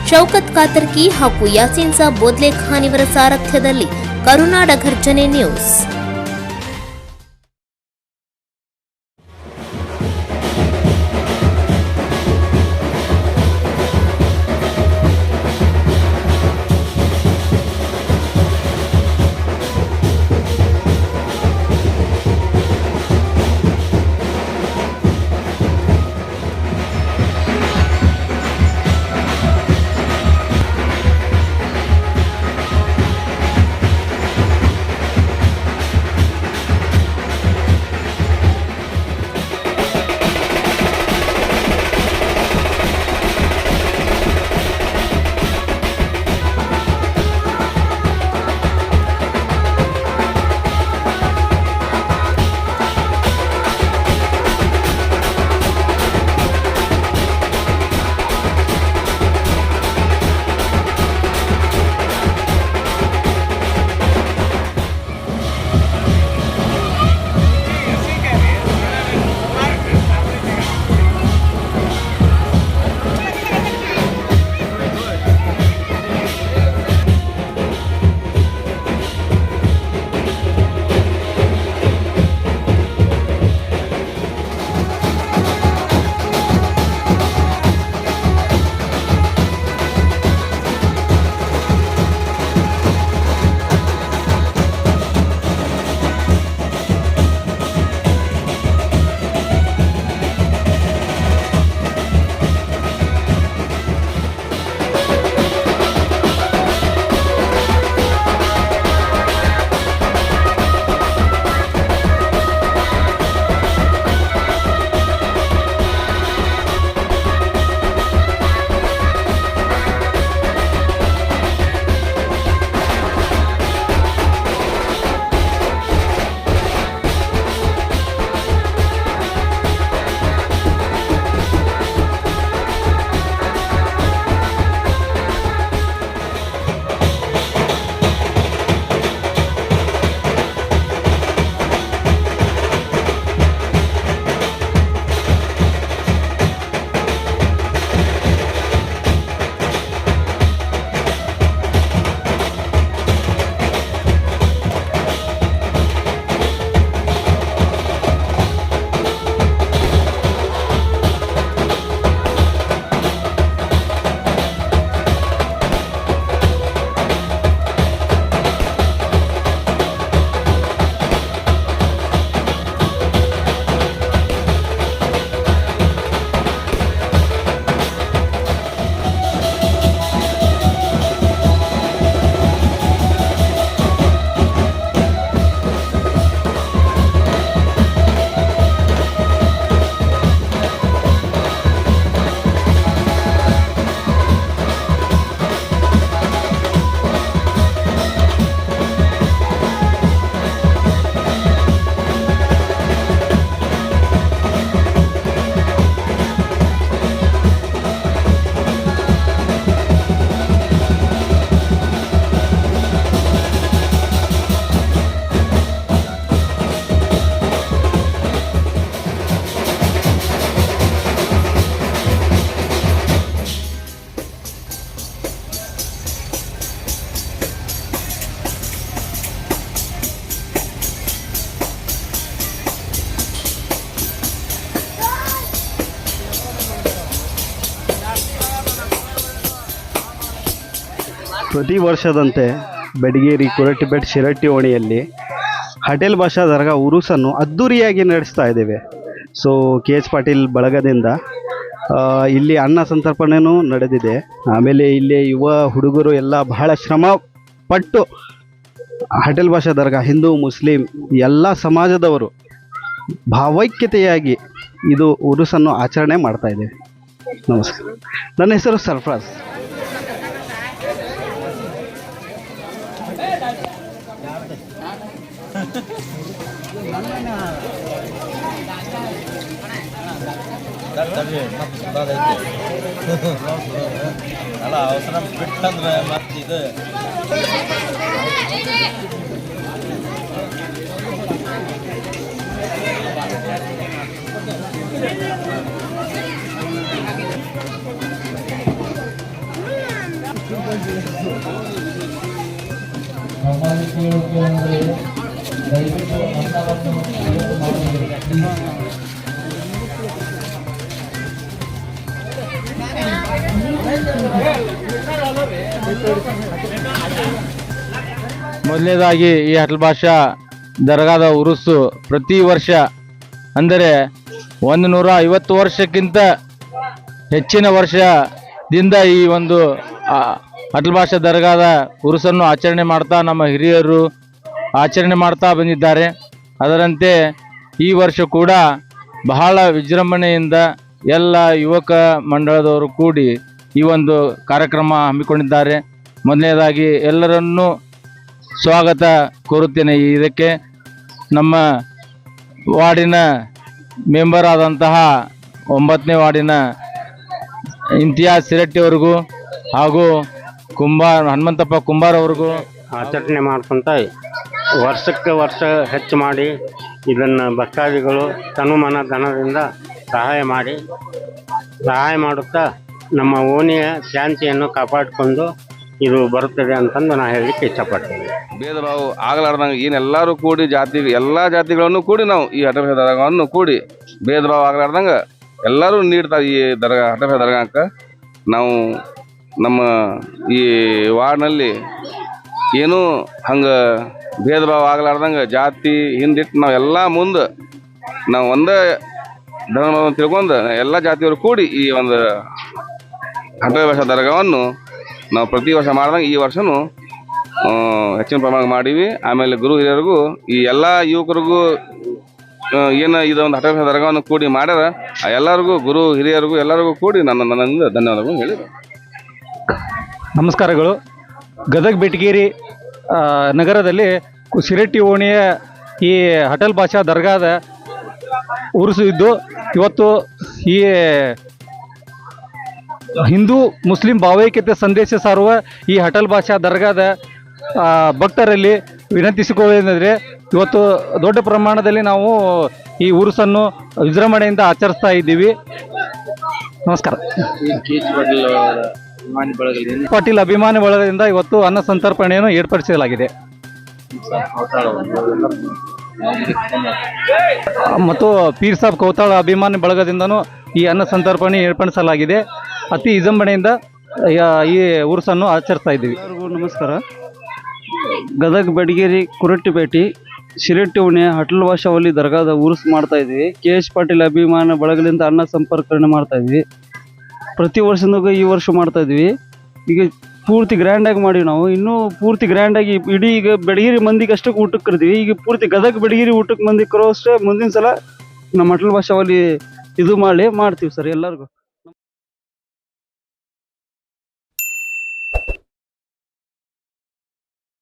ಶೌಕತ್ ಕಾತರ್ಕಿ ಹಾಗೂ ಯಾಸೀನ್ ಸಾಬ್ ಬೋದ್ಲೆ ಖಾನ್ ಇವರ ಸಾರಥ್ಯದಲ್ಲಿ ಕರುನಾಡ ಘರ್ಜನೆ ನ್ಯೂಸ್. ಪ್ರತಿ ವರ್ಷದಂತೆ ಬೆಡಗೇರಿ ಕುರಟಿಬೆಟ್ ಶಿರಟ್ಟಿ ಓಣಿಯಲ್ಲಿ ಹಟೇಲ್ ಭಾಷಾ ದರ್ಗಾ ಉರುಸನ್ನು ಅದ್ಧೂರಿಯಾಗಿ ನಡೆಸ್ತಾ ಇದ್ದೇವೆ. ಸೊ KH ಪಾಟೀಲ್ ಬಳಗದಿಂದ ಇಲ್ಲಿ ಅನ್ನ ಸಂತರ್ಪಣೆಯೂ ನಡೆದಿದೆ. ಆಮೇಲೆ ಇಲ್ಲಿ ಯುವ ಹುಡುಗರು ಎಲ್ಲ ಬಹಳ ಶ್ರಮ ಪಟ್ಟು ಹಟೇಲ್ ಭಾಷಾ ದರ್ಗಾ ಹಿಂದೂ ಮುಸ್ಲಿಂ ಎಲ್ಲ ಸಮಾಜದವರು ಭಾವೈಕ್ಯತೆಯಾಗಿ ಇದು ಉರುಸನ್ನು ಆಚರಣೆ ಮಾಡ್ತಾ ಇದ್ದೇವೆ. ನಮಸ್ಕಾರ. ನನ್ನ ಹೆಸರು ಸರ್ಫರಾಜ್. ಅಲ್ಲ ಅವಸರ ಬಿಟ್ಟಂದ್ರೆ ಮತ್ತಿದು ನಮ್ಮಲ್ಲಿ ಕೇಳೋಕೆ ಅಂದರೆ ದಯವಿಟ್ಟು ಅನ್ನವನ್ನು ವೇಸ್ಟ್ ಮಾಡಬೇಡಿ. ಮೊದಲನೇದಾಗಿ ಈ ಅಟಲ್ ಭಾಷಾ ದರ್ಗಾದ ಉರುಸು ಪ್ರತಿ ವರ್ಷ ಅಂದರೆ 150 ವರ್ಷಕ್ಕಿಂತ ಹೆಚ್ಚಿನ ವರ್ಷದಿಂದ ಈ ಒಂದು ಅಟಲ್ ಭಾಷಾ ದರ್ಗಾದ ಉರುಸನ್ನು ಆಚರಣೆ ಮಾಡ್ತಾ ನಮ್ಮ ಹಿರಿಯರು ಆಚರಣೆ ಮಾಡ್ತಾ ಬಂದಿದ್ದಾರೆ. ಅದರಂತೆ ಈ ವರ್ಷ ಕೂಡ ಬಹಳ ವಿಜೃಂಭಣೆಯಿಂದ ಎಲ್ಲ ಯುವಕ ಮಂಡಳದವರು ಕೂಡಿ ಈ ಒಂದು ಕಾರ್ಯಕ್ರಮ ಹಮ್ಮಿಕೊಂಡಿದ್ದಾರೆ. ಮೊದಲನೇದಾಗಿ ಎಲ್ಲರನ್ನೂ ಸ್ವಾಗತ ಕೋರುತ್ತೇನೆ. ಇದಕ್ಕೆ ನಮ್ಮ ವಾರ್ಡಿನ ಮೆಂಬರ್ ಆದಂತಹ 9ನೇ ವಾರ್ಡಿನ ಇಂತಿಯಾಜ್ ಸಿರಟ್ಟಿ ಅವರಿಗೂ ಹಾಗೂ ಹನುಮಂತಪ್ಪ ಕುಂಬಾರ್ ಅವ್ರಿಗೂ ಆಚರಣೆ ಮಾಡ್ಕೊತ ವರ್ಷಕ್ಕೆ ವರ್ಷ ಹೆಚ್ಚು ಮಾಡಿ ಇದನ್ನು ಭಕ್ತಾದಿಗಳು ತನುಮನ ಧನದಿಂದ ಸಹಾಯ ಮಾಡುತ್ತಾ ನಮ್ಮ ಓಣಿಯ ಶಾಂತಿಯನ್ನು ಕಾಪಾಡಿಕೊಂಡು ಇದು ಬರುತ್ತದೆ ಅಂತಂದು ನಾನು ಹೇಳಲಿಕ್ಕೆ ಇಷ್ಟಪಡ್ತೇನೆ. ಭೇದ ಭಾವ ಆಗಲಾರ್ದಂಗೆ ಏನೆಲ್ಲರೂ ಕೂಡಿ ಎಲ್ಲ ಜಾತಿಗಳನ್ನು ಕೂಡಿ ನಾವು ಈ ಅಟಲ್ ಭಾಷಾ ದರ್ಗಾವನ್ನು ಕೂಡಿ ಭೇದ ಭಾವ ಆಗಲಾರ್ದಂಗೆ ಎಲ್ಲರೂ ನೀಡ್ತಾರೆ ಈ ದರ್ಗಾ ಅಟಲ್ ಭಾಷಾ ದರ್ಗಾಕ್ಕೆ. ನಾವು ನಮ್ಮ ಈ ವಾರ್ಡ್ನಲ್ಲಿ ಏನೂ ಹಂಗೆ ಭೇದ ಭಾವ ಆಗಲಾರ್ದಂಗೆ ಜಾತಿ ಹಿಂದಿಟ್ಟು ನಾವೆಲ್ಲ ಮುಂದೆ ನಾವು ಒಂದೇ ಧರ್ಮವನ್ನು ತಿಳ್ಕೊಂಡು ಎಲ್ಲ ಜಾತಿಯವರು ಕೂಡಿ ಈ ಒಂದು ಅಟಲ್ ಭಾಷಾ ದರ್ಗಾವನ್ನು ನಾವು ಪ್ರತಿ ವರ್ಷ ಮಾಡ್ದಂಗೆ ಈ ವರ್ಷವೂ ಹೆಚ್ಚಿನ ಪ್ರಮಾಣ ಮಾಡೀವಿ. ಆಮೇಲೆ ಗುರು ಹಿರಿಯರಿಗೂ ಈ ಎಲ್ಲ ಯುವಕರಿಗೂ ಏನು ಇದೊಂದು ಅಟಲ್ ಭಾಷಾ ದರ್ಗಾವನ್ನು ಕೂಡಿ ಮಾಡ್ಯಾರ ಎಲ್ಲರಿಗೂ ಗುರು ಹಿರಿಯರಿಗೂ ಎಲ್ಲರಿಗೂ ಕೂಡಿ ನನ್ನಿಂದ ಧನ್ಯವಾದಗಳು ಹೇಳಿದರು. ನಮಸ್ಕಾರಗಳು. ಗದಗ ಬೆಟಗೇರಿ ನಗರದಲ್ಲಿ ಶಿರಟ್ಟಿ ಓಣಿಯ ಈ ಅಟಲ್ ಭಾಷಾ ದರ್ಗಾದ ಉರುಸು ಇದ್ದು ಇವತ್ತು ಈ ಹಿಂದೂ ಮುಸ್ಲಿಂ ಭಾವೈಕ್ಯತೆ ಸಂದೇಶ ಸಾರುವ ಈ ಅಟಲ್ ಭಾಷಾ ದರ್ಗಾದ ಭಕ್ತರಲ್ಲಿ ವಿನಂತಿಸಿಕೊಳ್ಳುವುದೇನೆಂದರೆ ಇವತ್ತು ದೊಡ್ಡ ಪ್ರಮಾಣದಲ್ಲಿ ನಾವು ಈ ಉರುಸನ್ನು ವಿಜೃಂಭಣೆಯಿಂದ ಆಚರಿಸ್ತಾ ಇದ್ದೀವಿ. ನಮಸ್ಕಾರ. ಪಾಟೀಲ್ ಅಭಿಮಾನಿ ಬಳಗದಿಂದ ಇವತ್ತು ಅನ್ನ ಸಂತರ್ಪಣೆಯನ್ನು ಏರ್ಪಡಿಸಲಾಗಿದೆ ಮತ್ತು ಪೀರ್ ಸಾಬ್ ಕೌತಾಳ ಅಭಿಮಾನಿ ಬಳಗದಿಂದನೂ ಈ ಅನ್ನ ಸಂತರ್ಪಣೆ ಏರ್ಪಡಿಸಲಾಗಿದೆ. ಅತಿ ವಿಜೃಂಭಣೆಯಿಂದ ಈ ಉರುಸನ್ನು ಆಚರಿಸ್ತಾ ಇದ್ದೀವಿ. ಎಲ್ಲರಿಗೂ ನಮಸ್ಕಾರ. ಗದಗ ಬೆಡಗೇರಿ ಕುರಟ್ಟಿಪೇಟೆ ಶಿರಟ್ಟಿ ಓಣಿಯ ಅಟಲ್ ಭಾಷಾ ವಲಿ ದರ್ಗಾದ ಉರುಸು ಮಾಡ್ತಾ ಇದ್ವಿ. KH ಪಾಟೀಲ್ ಅಭಿಮಾನ ಬಳಗದಿಂದ ಅನ್ನ ಸಂಪರ್ಕರಣೆ ಮಾಡ್ತಾ ಇದ್ವಿ. ಪ್ರತಿ ವರ್ಷದಾಗ ಈ ವರ್ಷ ಮಾಡ್ತಾ ಇದ್ವಿ. ಈಗ ಪೂರ್ತಿ ಗ್ರ್ಯಾಂಡಾಗಿ ಮಾಡಿವಿ ನಾವು. ಇನ್ನೂ ಪೂರ್ತಿ ಗ್ರ್ಯಾಂಡಾಗಿ ಇಡೀ ಈಗ ಬೆಡಗೇರಿ ಮಂದಿಗೆ ಅಷ್ಟಕ್ಕೆ ಊಟಕ್ಕೆ ಕರಿತೀವಿ. ಈಗ ಪೂರ್ತಿ ಗದಗ ಬೆಡಗೇರಿ ಊಟಕ್ಕೆ ಮಂದಿಗೆ ಕರೋ ಅಷ್ಟೇ ಮುಂದಿನ ಸಲ ನಮ್ಮ ಅಟಲ್ ಭಾಷಾ ವಲಿ ಇದು ಮಾಡ್ತೀವಿ ಸರ್ ಎಲ್ಲರಿಗೂ.